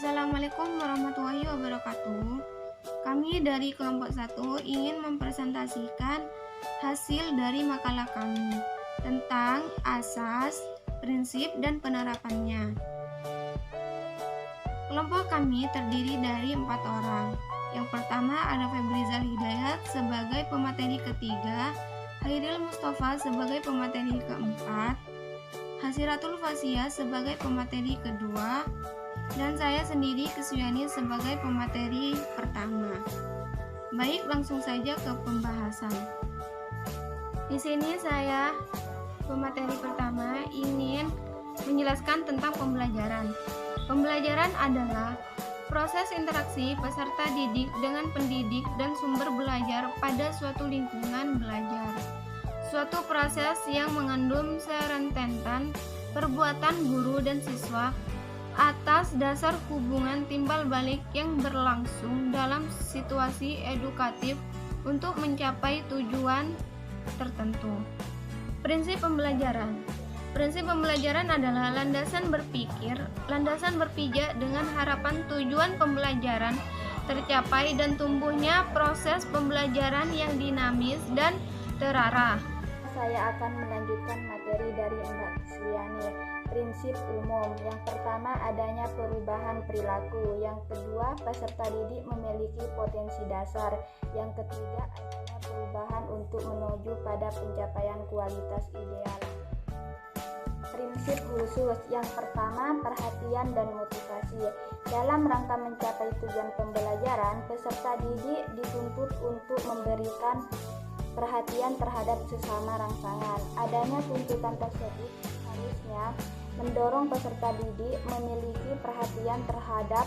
Assalamualaikum warahmatullahi wabarakatuh. Kami dari kelompok 1 ingin mempresentasikan hasil dari makalah kami tentang asas, prinsip, dan penerapannya. Kelompok kami terdiri dari 4 orang. Yang pertama ada Febrizal Hidayat sebagai pemateri ketiga, Hairil Mustafa sebagai pemateri keempat, Hasiratul Fasia sebagai pemateri kedua, dan saya sendiri Kesyani sebagai pemateri pertama. Baik, langsung saja ke pembahasan. Di sini saya pemateri pertama ingin menjelaskan tentang pembelajaran. Pembelajaran adalah proses interaksi peserta didik dengan pendidik dan sumber belajar pada suatu lingkungan belajar. Suatu proses yang mengandung serentetan perbuatan guru dan siswa atas dasar hubungan timbal balik yang berlangsung dalam situasi edukatif untuk mencapai tujuan tertentu. Prinsip pembelajaran. Prinsip pembelajaran adalah landasan berpikir, landasan berpijak dengan harapan tujuan pembelajaran tercapai dan tumbuhnya proses pembelajaran yang dinamis dan terarah. Saya akan melanjutkan materi dari Mbak Kesyani. Prinsip umum. Yang pertama adanya perubahan perilaku. Yang kedua peserta didik memiliki potensi dasar. Yang ketiga adanya perubahan untuk menuju pada pencapaian kualitas ideal. Prinsip khusus. Yang pertama perhatian dan motivasi. Dalam rangka mencapai tujuan pembelajaran, peserta didik dituntut untuk memberikan perhatian terhadap sesama rangsangan. Adanya tuntutan tersebut harusnya mendorong peserta didik memiliki perhatian terhadap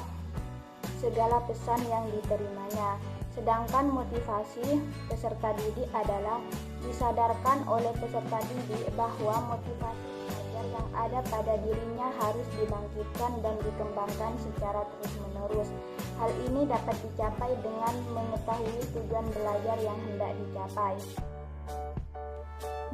segala pesan yang diterimanya. Sedangkan motivasi peserta didik adalah disadarkan oleh peserta didik bahwa motivasi belajar yang ada pada dirinya harus dibangkitkan dan dikembangkan secara terus-menerus. Hal ini dapat dicapai dengan mengetahui tujuan belajar yang hendak dicapai.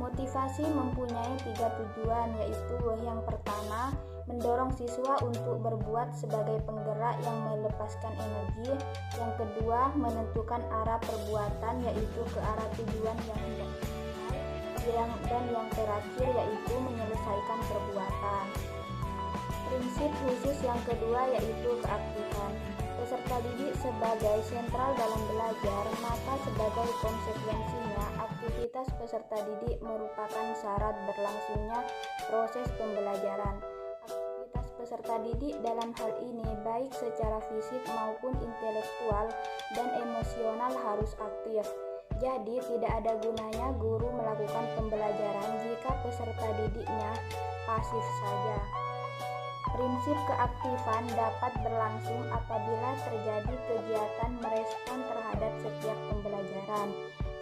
Motivasi mempunyai 3 tujuan, yaitu yang pertama, mendorong siswa untuk berbuat sebagai penggerak yang melepaskan energi. Yang kedua, menentukan arah perbuatan, yaitu ke arah tujuan yang hendak dicapai. Dan yang terakhir yaitu menyelesaikan perbuatan. Prinsip khusus yang kedua yaitu keaktifan. Peserta didik sebagai sentral dalam belajar, maka sebagai konsekuensinya aktivitas peserta didik merupakan syarat berlangsungnya proses pembelajaran. Aktivitas peserta didik dalam hal ini baik secara fisik maupun intelektual dan emosional harus aktif. Jadi tidak ada gunanya guru melakukan pembelajaran jika peserta didiknya pasif saja. Prinsip keaktifan dapat berlangsung apabila terjadi kegiatan merespon terhadap setiap pembelajaran.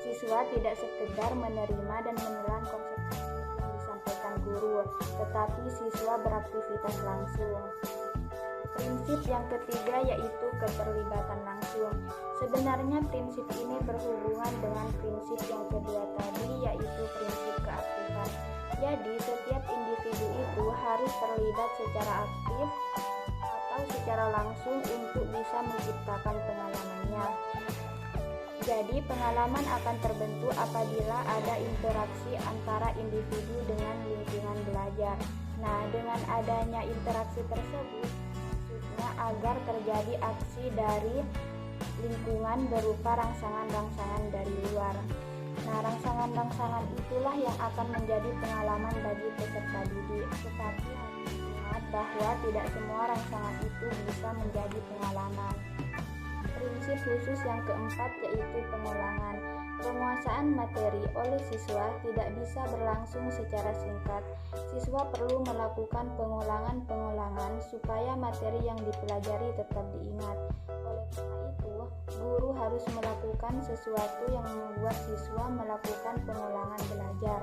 Siswa tidak sekedar menerima dan menelan konsep yang disampaikan guru, tetapi siswa beraktivitas langsung. Prinsip yang ketiga yaitu keterlibatan langsung. Sebenarnya prinsip ini berhubungan dengan prinsip yang kedua tadi, yaitu prinsip keaktifan. Jadi setiap individu itu harus terlibat secara aktif atau secara langsung untuk bisa menciptakan pengalamannya. Jadi pengalaman akan terbentuk apabila ada interaksi antara individu dengan lingkungan belajar. Nah, dengan adanya interaksi tersebut, maksudnya agar terjadi aksi dari lingkungan berupa rangsangan-rangsangan dari luar. Nah, rangsangan-rangsangan itulah yang akan menjadi pengalaman bagi peserta didik. Tetapi harus ingat bahwa tidak semua rangsangan itu bisa menjadi pengalaman. Prinsip khusus yang keempat yaitu pengulangan. Penguasaan materi oleh siswa tidak bisa berlangsung secara singkat. Siswa perlu melakukan pengulangan-pengulangan supaya materi yang dipelajari tetap diingat. Oleh karena itu, guru harus melakukan sesuatu yang membuat siswa melakukan pengulangan belajar.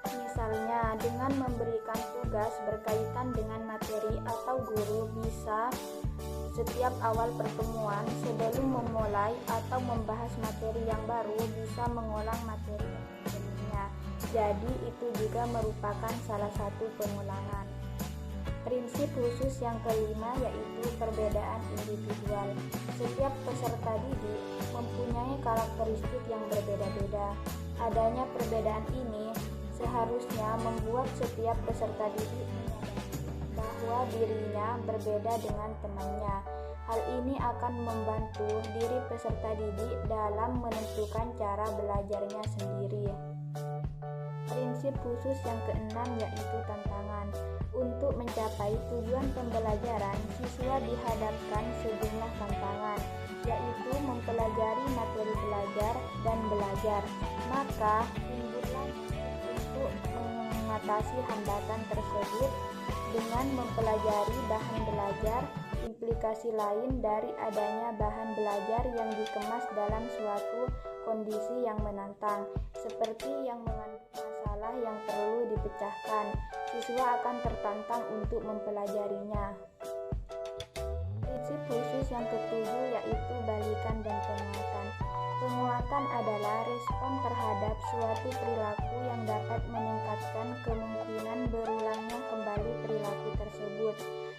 Misalnya, dengan memberikan tugas berkaitan dengan materi atau guru bisa setiap awal pertemuan sebelum memulai atau membahas materi yang baru bisa mengulang materi sebelumnya. Jadi itu juga merupakan salah satu pengulangan. Prinsip khusus yang kelima yaitu perbedaan individual. Setiap peserta didik mempunyai karakteristik yang berbeda-beda. Adanya perbedaan ini seharusnya membuat setiap peserta didik menyadari bahwa dirinya berbeda dengan temannya. Hal ini akan membantu diri peserta didik dalam menentukan cara belajarnya sendiri. Prinsip khusus yang keenam yaitu tantangan. Untuk mencapai tujuan pembelajaran, siswa dihadapkan sejumlah tantangan, yaitu mempelajari materi belajar dan belajar. Maka, timbullah untuk mengatasi hambatan tersebut dengan mempelajari bahan belajar. Implikasi lain dari adanya bahan belajar yang dikemas dalam suatu kondisi yang menantang, seperti yang mengandung masalah yang perlu dipecahkan, siswa akan tertantang untuk mempelajarinya. Prinsip khusus yang ketujuh yaitu balikan dan penguatan. Penguatan adalah respon terhadap suatu perilaku yang dapat meningkatkan kemungkinan berulangnya kembali perilaku tersebut.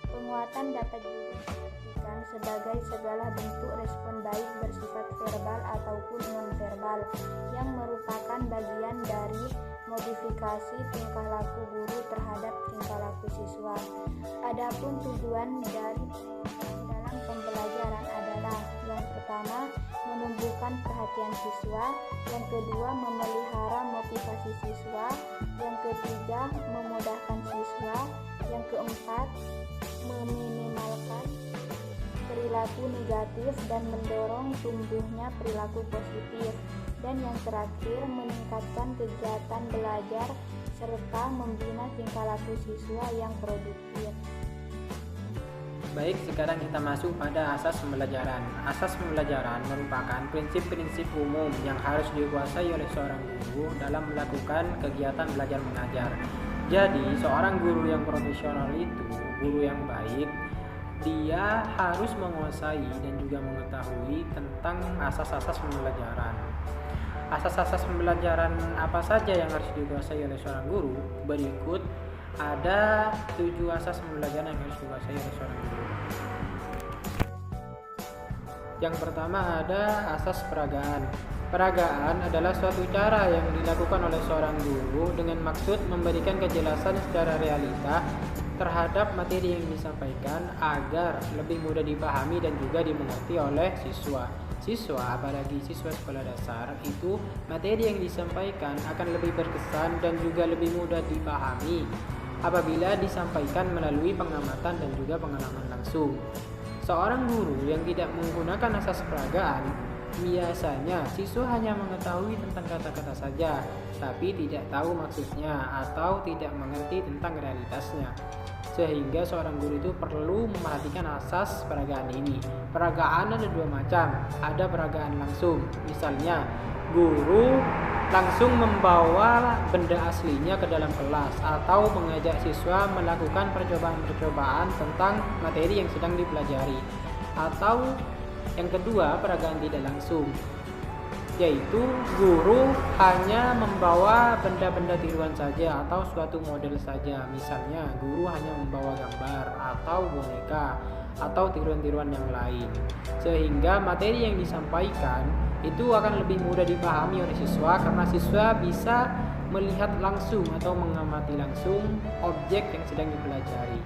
Penguatan dapat juga diartikan sebagai segala bentuk respon baik bersifat verbal ataupun non-verbal yang merupakan bagian dari modifikasi tingkah laku guru terhadap tingkah laku siswa. Adapun tujuan dari dalam pembelajaran adalah yang pertama, menumbuhkan perhatian siswa, yang kedua, memelihara motivasi siswa, yang ketiga, memudahkan siswa, yang keempat, meminimalkan perilaku negatif dan mendorong tumbuhnya perilaku positif, dan yang terakhir, meningkatkan kegiatan belajar serta membina tingkah laku siswa yang produktif. Baik, sekarang kita masuk pada asas pembelajaran. Asas pembelajaran merupakan prinsip-prinsip umum yang harus dikuasai oleh seorang guru dalam melakukan kegiatan belajar mengajar. Jadi, seorang guru yang profesional itu, guru yang baik, dia harus menguasai dan juga mengetahui tentang asas-asas pembelajaran. Asas-asas pembelajaran apa saja yang harus dikuasai oleh seorang guru? Berikut ada 7 asas pembelajaran yang harus dikuasai oleh seorang guru. Yang pertama ada asas peragaan. Peragaan adalah suatu cara yang dilakukan oleh seorang guru dengan maksud memberikan kejelasan secara realita terhadap materi yang disampaikan agar lebih mudah dipahami dan juga dimengerti oleh siswa. Siswa, apalagi siswa sekolah dasar, itu materi yang disampaikan akan lebih berkesan dan juga lebih mudah dipahami apabila disampaikan melalui pengamatan dan juga pengalaman langsung. Seorang guru yang tidak menggunakan asas peragaan, biasanya siswa hanya mengetahui tentang kata-kata saja, tapi tidak tahu maksudnya atau tidak mengerti tentang realitasnya. Sehingga seorang guru itu perlu memperhatikan asas peragaan ini. Peragaan ada 2 macam. Ada peragaan langsung. Misalnya, guru langsung membawa benda aslinya ke dalam kelas atau mengajak siswa melakukan percobaan-percobaan tentang materi yang sedang dipelajari. Atau yang kedua, peragaan tidak langsung, yaitu guru hanya membawa benda-benda tiruan saja atau suatu model saja. Misalnya, guru hanya membawa gambar atau boneka atau tiruan-tiruan yang lain, sehingga materi yang disampaikan itu akan lebih mudah dipahami oleh siswa karena siswa bisa melihat langsung atau mengamati langsung objek yang sedang dipelajari.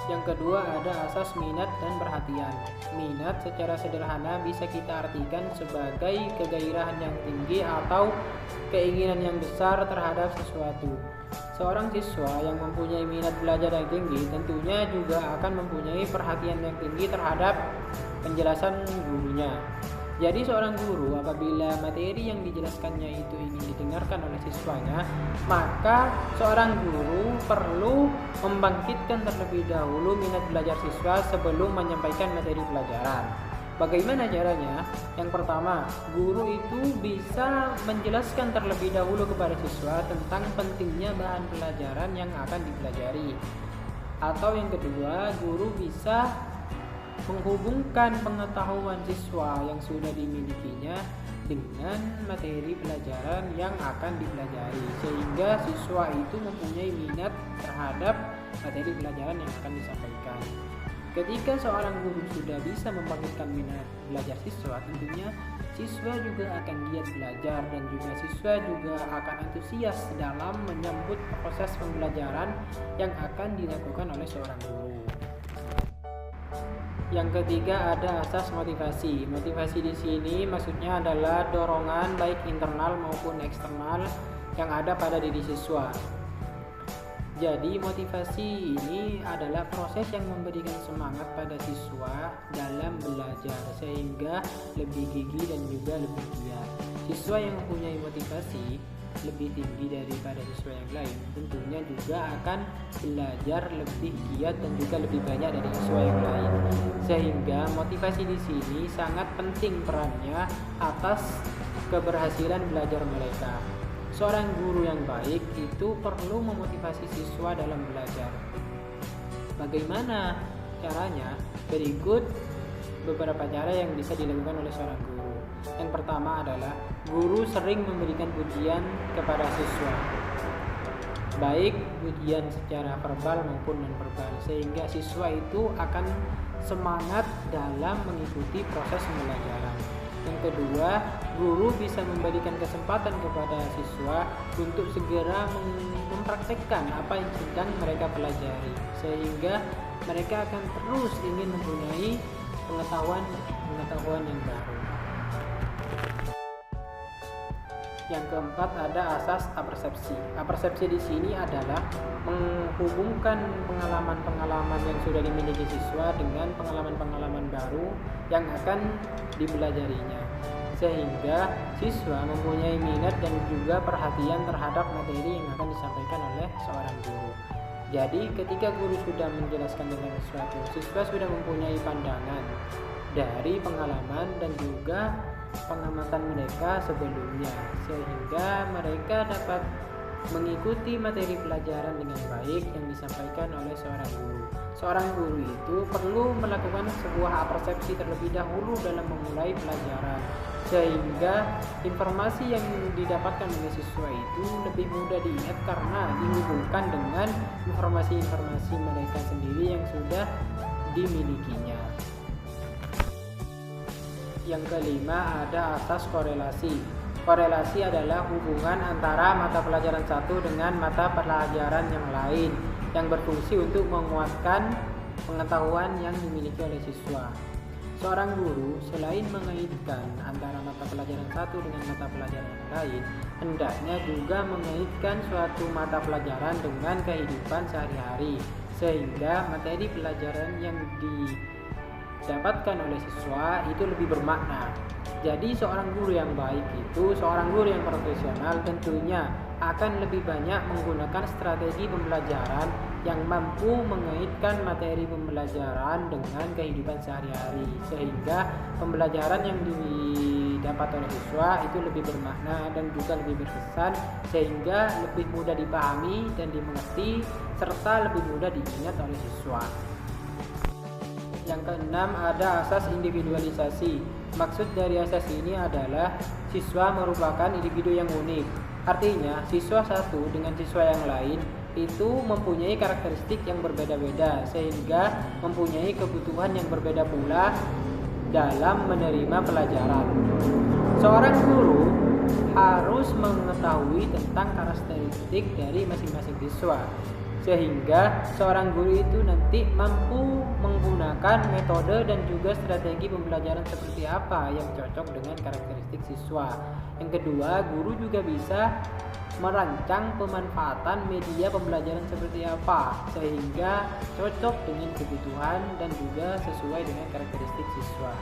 Yang kedua ada asas minat dan perhatian. Minat secara sederhana bisa kita artikan sebagai kegairahan yang tinggi atau keinginan yang besar terhadap sesuatu. Seorang siswa yang mempunyai minat belajar yang tinggi tentunya juga akan mempunyai perhatian yang tinggi terhadap penjelasan gurunya. Jadi seorang guru apabila materi yang dijelaskannya itu ingin didengarkan oleh siswanya, maka seorang guru perlu membangkitkan terlebih dahulu minat belajar siswa sebelum menyampaikan materi pelajaran. Bagaimana caranya? Yang pertama, guru itu bisa menjelaskan terlebih dahulu kepada siswa tentang pentingnya bahan pelajaran yang akan dipelajari. Atau yang kedua, guru bisa menghubungkan pengetahuan siswa yang sudah dimilikinya dengan materi pelajaran yang akan dipelajari, sehingga siswa itu mempunyai minat terhadap materi pelajaran yang akan disampaikan. Ketika seorang guru sudah bisa membangkitkan minat belajar siswa, tentunya siswa juga akan giat belajar dan juga siswa juga akan antusias dalam menyambut proses pembelajaran yang akan dilakukan oleh seorang guru. Yang ketiga ada asas motivasi. Motivasi di sini maksudnya adalah dorongan baik internal maupun eksternal yang ada pada diri siswa. Jadi motivasi ini adalah proses yang memberikan semangat pada siswa dalam belajar sehingga lebih gigih dan juga lebih giat. Siswa yang mempunyai motivasi lebih tinggi daripada siswa yang lain tentunya juga akan belajar lebih giat dan juga lebih banyak dari siswa yang lain. Sehingga motivasi di sini sangat penting perannya atas keberhasilan belajar mereka. Seorang guru yang baik itu perlu memotivasi siswa dalam belajar. Bagaimana caranya? Berikut beberapa cara yang bisa dilakukan oleh seorang guru. Yang pertama adalah guru sering memberikan pujian kepada siswa, baik pujian secara verbal maupun non-verbal, sehingga siswa itu akan semangat dalam mengikuti proses pembelajaran. Yang kedua, guru bisa memberikan kesempatan kepada siswa untuk segera mempraktekkan apa yang sedang mereka pelajari, sehingga mereka akan terus ingin mempunyai pengetahuan yang baru. Yang keempat ada asas apersepsi. Apersepsi di sini adalah menghubungkan pengalaman-pengalaman yang sudah dimiliki siswa dengan pengalaman-pengalaman baru yang akan dipelajarinya, sehingga siswa mempunyai minat dan juga perhatian terhadap materi yang akan disampaikan oleh seorang guru. Jadi ketika guru sudah menjelaskan tentang sesuatu, siswa sudah mempunyai pandangan dari pengalaman dan juga pengamatan mereka sebelumnya, sehingga mereka dapat mengikuti materi pelajaran dengan baik yang disampaikan oleh seorang guru. Seorang guru itu perlu melakukan sebuah apersepsi terlebih dahulu dalam memulai pelajaran, sehingga informasi yang didapatkan oleh siswa itu lebih mudah diingat karena dihubungkan dengan informasi-informasi mereka sendiri yang sudah dimilikinya. Yang kelima ada asas korelasi. Korelasi adalah hubungan antara mata pelajaran satu dengan mata pelajaran yang lain yang berfungsi untuk menguatkan pengetahuan yang dimiliki oleh siswa. Seorang guru selain mengaitkan antara mata pelajaran satu dengan mata pelajaran yang lain, hendaknya juga mengaitkan suatu mata pelajaran dengan kehidupan sehari-hari, sehingga materi pelajaran yang didapatkan oleh siswa itu lebih bermakna. Jadi seorang guru yang baik itu, seorang guru yang profesional tentunya akan lebih banyak menggunakan strategi pembelajaran yang mampu mengaitkan materi pembelajaran dengan kehidupan sehari-hari, sehingga pembelajaran yang didapat oleh siswa itu lebih bermakna dan juga lebih berkesan, sehingga lebih mudah dipahami dan dimengerti serta lebih mudah diingat oleh siswa. Yang keenam ada asas individualisasi. Maksud dari asas ini adalah siswa merupakan individu yang unik. Artinya siswa satu dengan siswa yang lain itu mempunyai karakteristik yang berbeda-beda, sehingga mempunyai kebutuhan yang berbeda pula dalam menerima pelajaran. Seorang guru harus mengetahui tentang karakteristik dari masing-masing siswa, sehingga seorang guru itu nanti mampu menggunakan metode dan juga strategi pembelajaran seperti apa yang cocok dengan karakteristik siswa. Yang kedua, guru juga bisa merancang pemanfaatan media pembelajaran seperti apa sehingga cocok dengan kebutuhan dan juga sesuai dengan karakteristik siswa.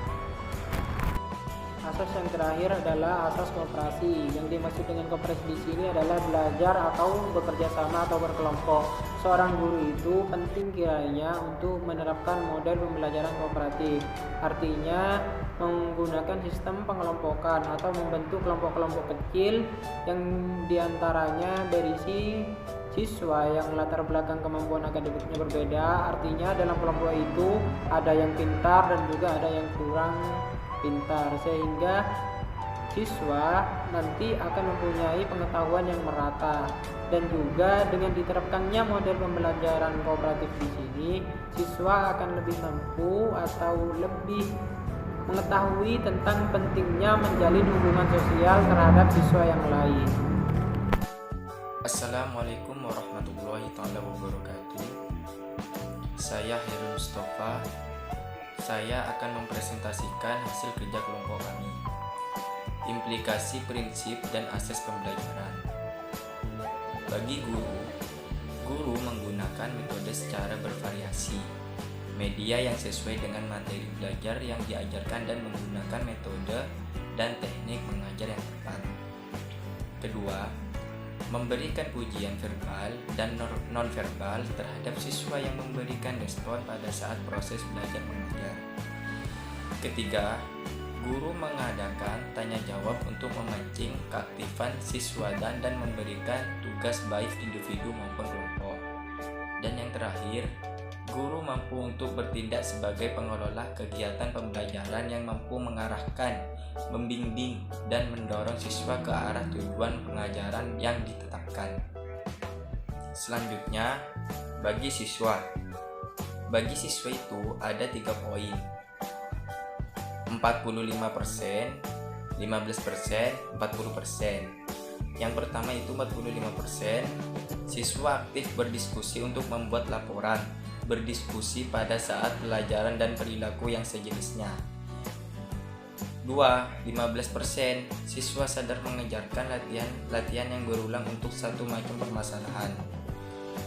Asas yang terakhir adalah asas kooperasi. Yang dimaksud dengan kooperasi di sini adalah belajar atau bekerja sama atau berkelompok. Seorang guru itu penting kiranya untuk menerapkan model pembelajaran kooperatif. Artinya menggunakan sistem pengelompokan atau membentuk kelompok-kelompok kecil yang diantaranya berisi siswa yang latar belakang kemampuan akademiknya berbeda. Artinya dalam kelompok itu ada yang pintar dan juga ada yang kurang pintar, sehingga siswa nanti akan mempunyai pengetahuan yang merata, dan juga dengan diterapkannya model pembelajaran kooperatif di sini, siswa akan lebih mampu atau lebih mengetahui tentang pentingnya menjalin hubungan sosial terhadap siswa yang lain. Assalamualaikum warahmatullahi wabarakatuh. Saya Hairil Mustafa. Saya akan mempresentasikan hasil kerja kelompok kami. Implikasi prinsip dan asas pembelajaran. Bagi guru menggunakan metode secara bervariasi, media yang sesuai dengan materi belajar yang diajarkan dan menggunakan metode dan teknik mengajar yang tepat. Kedua, memberikan pujian verbal dan non-verbal terhadap siswa yang memberikan respon pada saat proses belajar mengajar. Ketiga, guru mengadakan tanya jawab untuk memancing keaktifan siswa dan memberikan tugas baik individu maupun kelompok. Dan yang terakhir, guru mampu untuk bertindak sebagai pengelola kegiatan pembelajaran yang mampu mengarahkan, membimbing, dan mendorong siswa ke arah tujuan pengajaran yang ditetapkan. Selanjutnya, bagi siswa. Bagi siswa itu ada 3 poin. 45%, 15%, 40%. Yang pertama itu 45%, siswa aktif berdiskusi untuk membuat laporan, berdiskusi pada saat pelajaran dan perilaku yang sejenisnya. 15%, siswa sadar mengejarkan latihan yang berulang untuk satu macam permasalahan.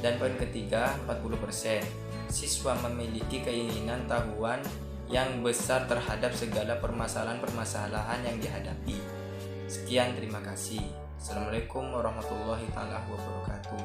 Dan poin ketiga, 40%, siswa memiliki keinginan tahuan yang besar terhadap segala permasalahan-permasalahan yang dihadapi. Sekian, terima kasih. Assalamualaikum warahmatullahi wabarakatuh.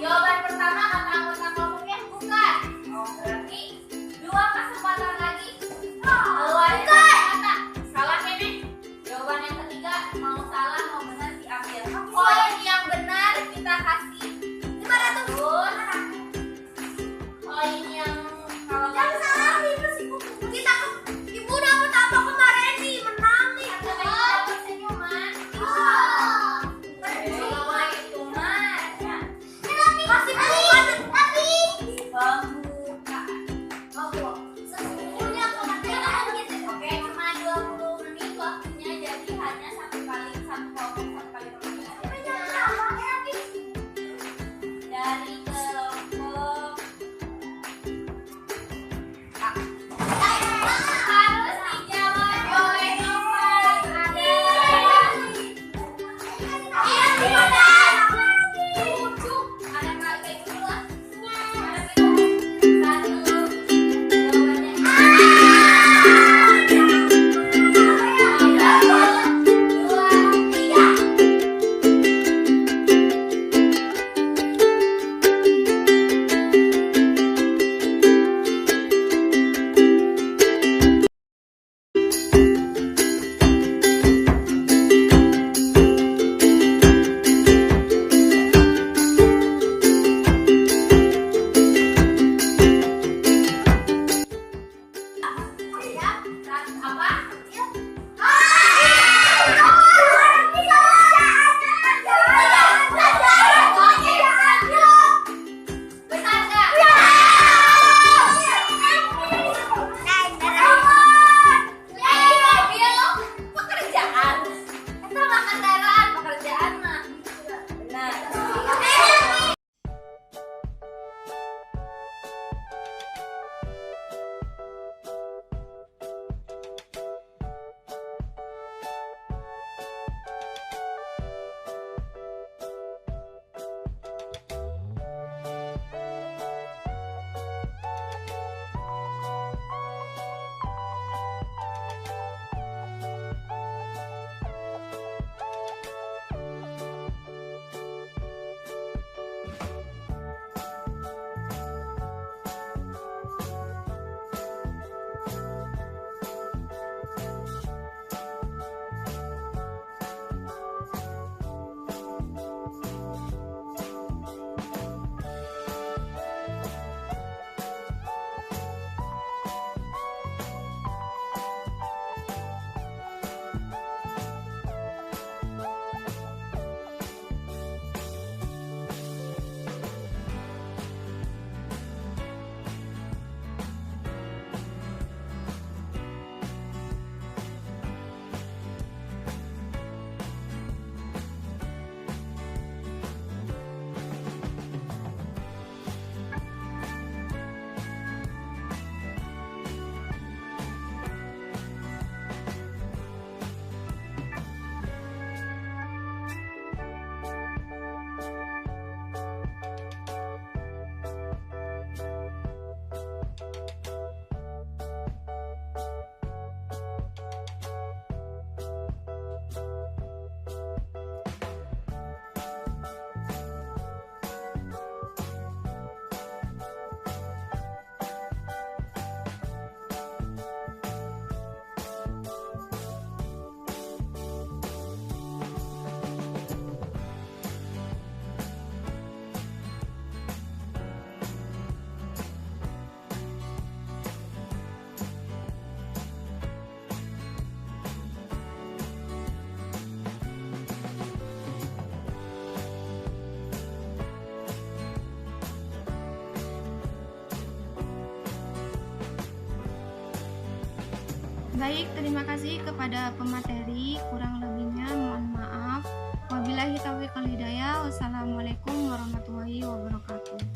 Jawaban pertama kata anggota kelompoknya bukan Baik, terima kasih kepada pemateri. Kurang lebihnya mohon maaf. Wabillahi taufiq wal hidayah. Wassalamualaikum warahmatullahi wabarakatuh.